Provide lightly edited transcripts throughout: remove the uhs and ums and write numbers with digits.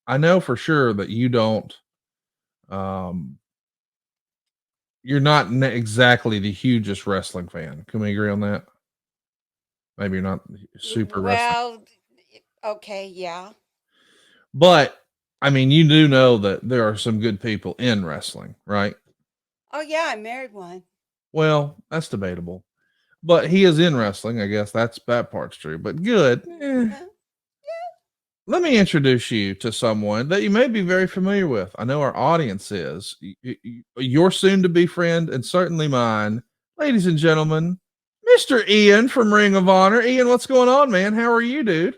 I know for sure that you don't. Um, you're not exactly the hugest wrestling fan. Can we agree on that? Maybe you're not super wrestling, Well, okay, yeah. but I mean, you do know that there are some good people in wrestling, right? Oh, yeah, I married one. Well, that's debatable, but he is in wrestling. I guess that part's true. But good. Yeah. Let me introduce you to someone that you may be very familiar with. I know our audience is your soon to be friend and certainly mine. Ladies and gentlemen, Mr. Ian from Ring of Honor. Ian, what's going on, man? How are you, dude?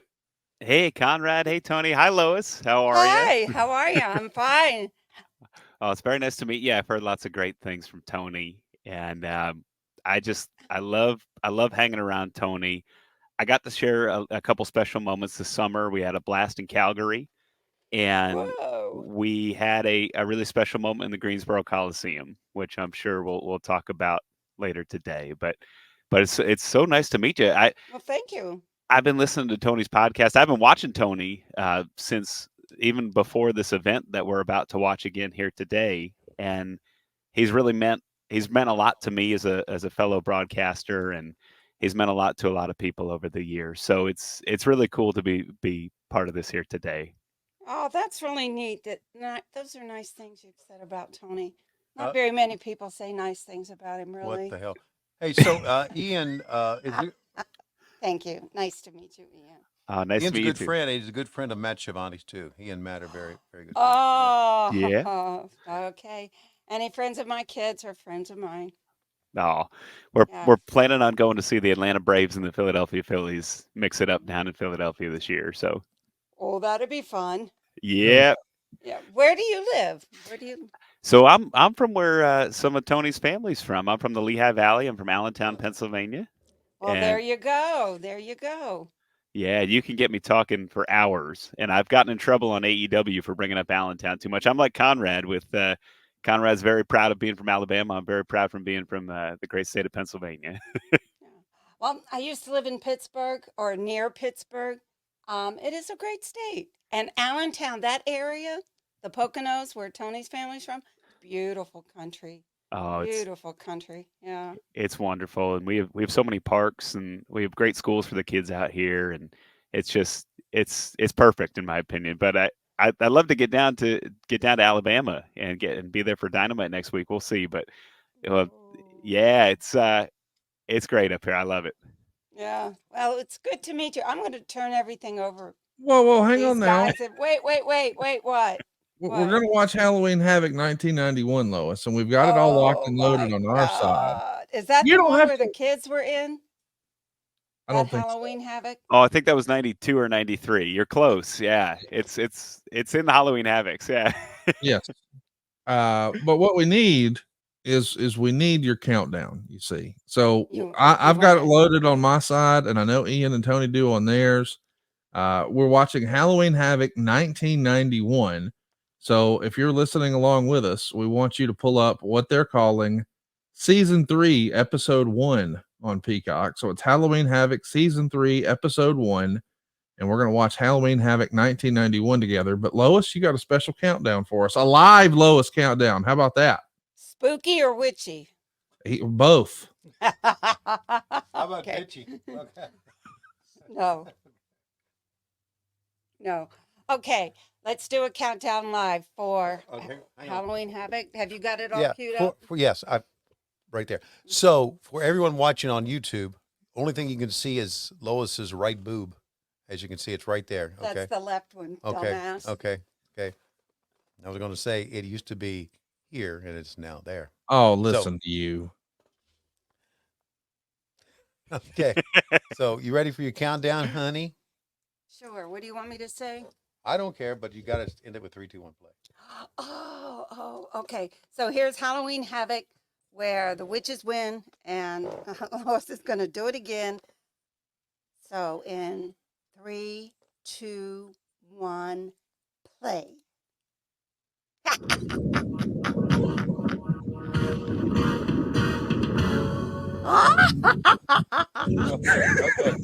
Hey, Conrad. Hey, Tony. Hi, Lois. How are you? Hi, how are you? I'm fine. Oh, it's very nice to meet you. I've heard lots of great things from Tony, and I love hanging around Tony. I got to share a couple special moments this summer. We had a blast in Calgary, and Whoa. we had a really special moment in the Greensboro Coliseum, which I'm sure we'll talk about later today. But it's so nice to meet you. Well, thank you. I've been listening to Tony's podcast. I've been watching Tony since even before this event that we're about to watch again here today, and he's really he's meant a lot to me as a fellow broadcaster, and he's meant a lot to a lot of people over the years. So it's really cool to be part of this here today. Oh, that's really neat. Those are nice things you've said about Tony. Not Uh, very many people say nice things about him, what really. the hell? Hey, so Ian, Thank you. Nice to meet you, Ian. Nice to Ian's a meet you good too. friend. He's a good friend of Matt Schiavone's too. He and Matt are very, very good friends. Yeah. Yeah. Oh, okay. Any friends of my kids are friends of mine. No, we're Yeah. we're planning on going to see the Atlanta Braves and the Philadelphia Phillies mix it up down in Philadelphia this year. So Oh, that'd be fun. Oh, yeah. Yeah. Where do you live? Where do you? So I'm from where some of Tony's family's from. I'm from the Lehigh Valley. I'm from Allentown, Pennsylvania, Well, there and you go. There you go. yeah, you can get me talking for hours. And I've gotten in trouble on AEW for bringing up Allentown too much. I'm like Conrad with Conrad's very proud of being from Alabama. I'm very proud from being from the great state of Pennsylvania. Yeah. Well, I used to live in Pittsburgh or near Pittsburgh. It is a great state. And Allentown, that area, the Poconos, where Tony's family's from, beautiful country. Oh, Beautiful country. Yeah. it's wonderful, and we have so many parks, and we have great schools for the kids out here, and it's just it's perfect in my opinion. But I'd love to get down to Alabama and get and be there for Dynamite next week. We'll see, but uh, Ooh. yeah, it's great up here. I love it. Yeah. Well, it's good to meet you. I'm going to turn everything over whoa, to hang these on now. guys. Wait. What? We're What? going to watch Halloween Havoc 1991, Lois, and we've got it all locked Oh and loaded my on our side. God. Is that You the don't one have where the to. kids were in? I That don't think so. Halloween Havoc? Oh, I think that was 92 or 93. You're close. Yeah, it's in the Halloween Havocs. Yeah. Yes. But what we need is we need your countdown. You see, so You I've got want it it? loaded on my side, and I know Ian and Tony do on theirs. We're watching Halloween Havoc 1991. So if you're listening along with us, we want you to pull up what they're calling season 3, episode 1 on Peacock. So it's Halloween Havoc season 3, episode 1, and we're going to watch Halloween Havoc 1991 together. But Lois, you got a special countdown for us, a live Lois countdown. How about that? Spooky or witchy? Both. How about Okay. bitchy? Okay. No. No. Okay. Let's do a countdown live for Okay. Hang on. Halloween Havoc. Have you got it all Yeah. queued up? Yes, I right there. So for everyone watching on YouTube, only thing you can see is Lois's right boob. As you can see, it's right there. That's Okay. the left one, Okay. dumbass. Okay. Okay. I was going to say it used to be here and it's now there. Oh, listen to you. Okay. So you ready for your countdown, honey? Sure. What do you want me to say? I don't care, but you got to end it with 3, 2, 1, play. Okay. So here's Halloween Havoc, where the witches win, and Lois is going to do it again. So in 3, 2, 1, play. Okay.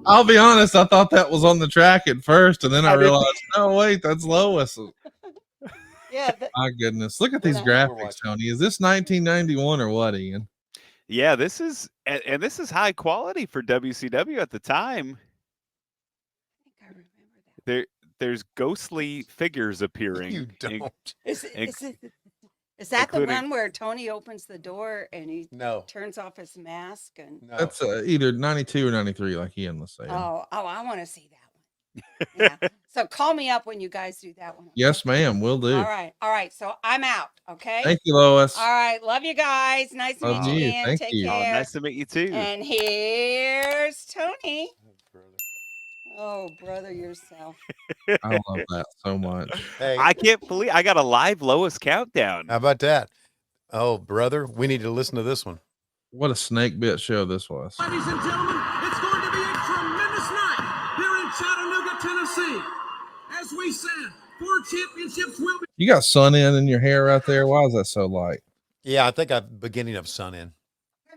I'll be honest, I thought that was on the track at first, and then I I did. realized, no, wait, that's Lois. Yeah. My goodness. Look at We're these not- we're graphics, watching. Tony. Is this 1991 or what, Ian? Yeah, this is and this is high quality for WCW at the time. I think I remember that. There's ghostly figures appearing. You don't. Is Ex- that the including- one where Tony opens the door and he No. turns off his mask and No. That's either 92 or 93, like Ian was saying. I want to see that one. Yeah. So call me up when you guys do that one. Yes, ma'am. We'll do. All right. So I'm out. Okay. Thank you, Lois. All right. Love you guys. Nice to Love meet you, you. Ian. Thank Take you. Oh, care. nice to meet you too. And here's Tony. Oh, brother, yourself. I love that so much. Hey, I can't believe I got a live Lois countdown. how about that? Oh, brother, we need to listen to this one. What a snake bit show this was. Ladies and gentlemen, it's going to be a tremendous night here in Chattanooga, Tennessee. As we said, 4 championships will be. You got sun in your hair right there. Why is that so light? Yeah, I think I'm beginning of sun in.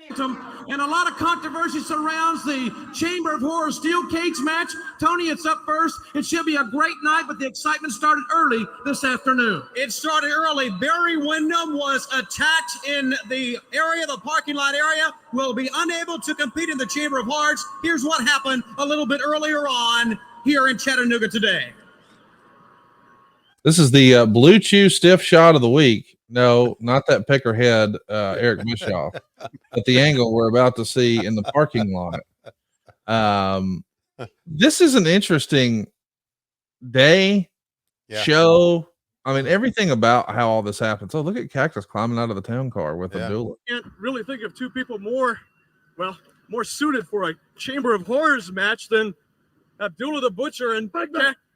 And a lot of controversy surrounds the Chamber of Horror Steel Cage match. Tony, it's up first. It should be a great night, but the excitement started early this afternoon. It started early. Barry Windham was attacked in the area, the parking lot area, will be unable to compete in the Chamber of Hearts. Here's what happened a little bit earlier on here in Chattanooga today. This is the Blue Chew stiff shot of the week. No, not that peckerhead, Eric Bischoff, but the angle we're about to see in the parking lot. This is an interesting day, Yeah. show. I mean, everything about how all this happens. Oh, look at Cactus climbing out of the town car with Yeah. Abdullah. Can't really think of two people more suited for a Chamber of Horrors match than Abdullah the Butcher and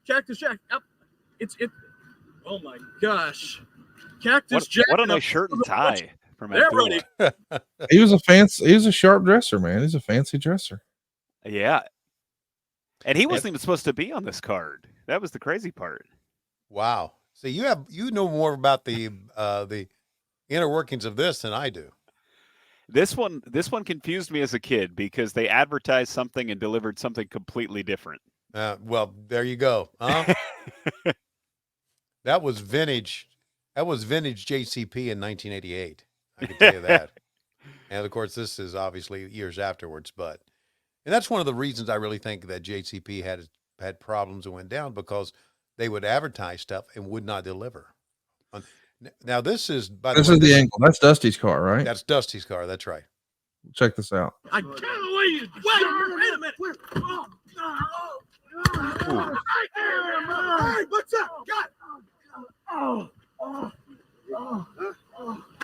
Cactus Jack. Oh my gosh. Cactus Jack. What a nice shirt and tie from They're Abdullah. ready. He was a sharp dresser, man. He's a fancy dresser. Yeah. And he wasn't even supposed to be on this card. That was the crazy part. Wow. So you know more about the inner workings of this than I do. This one confused me as a kid because they advertised something and delivered something completely different. Well, there you go. Huh? That was vintage. That was vintage JCP in 1988. I can tell you that. And of course, this is obviously years afterwards. And that's one of the reasons I really think that JCP had problems and went down, because they would advertise stuff and would not deliver. Now this is The angle. That's Dusty's car, right? That's Dusty's car. That's right. Check this out. I can't believe it. Wait a minute. Hey, what's up?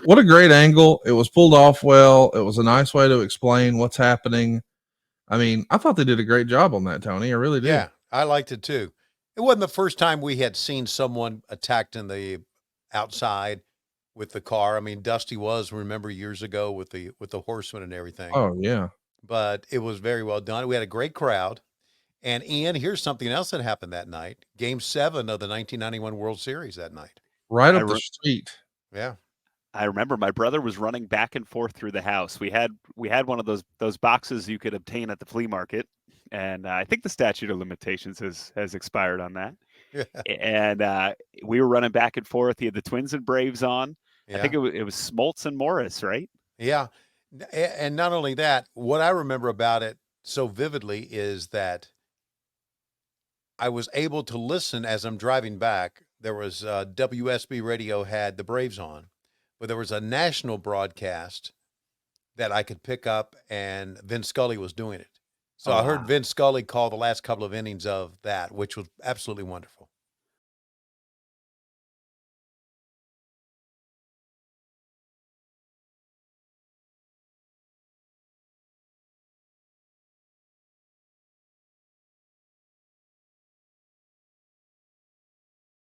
What a great angle. It was pulled off well. It was a nice way to explain what's happening. I mean, I thought they did a great job on that, Tony. I really did. Yeah, I liked it too. It wasn't the first time we had seen someone attacked in the outside with the car. I mean, Dusty was, remember, years ago with the Horseman and everything. Oh, yeah. But it was very well done. We had a great crowd. And Ian, here's something else that happened that night. Game 7 of the 1991 World Series that night. Right up the street. Yeah. I remember my brother was running back and forth through the house. We had one of those boxes you could obtain at the flea market, and I think the statute of limitations has expired on that. Yeah. And we were running back and forth. He had the Twins and Braves on. Yeah. I think it was Smoltz and Morris, right? Yeah. And not only that, what I remember about it so vividly is that I was able to listen as I'm driving back. There was WSB radio had the Braves on, but there was a national broadcast that I could pick up, and Vince Scully was doing it. So I heard Vince Scully call the last couple of innings of that, which was absolutely wonderful.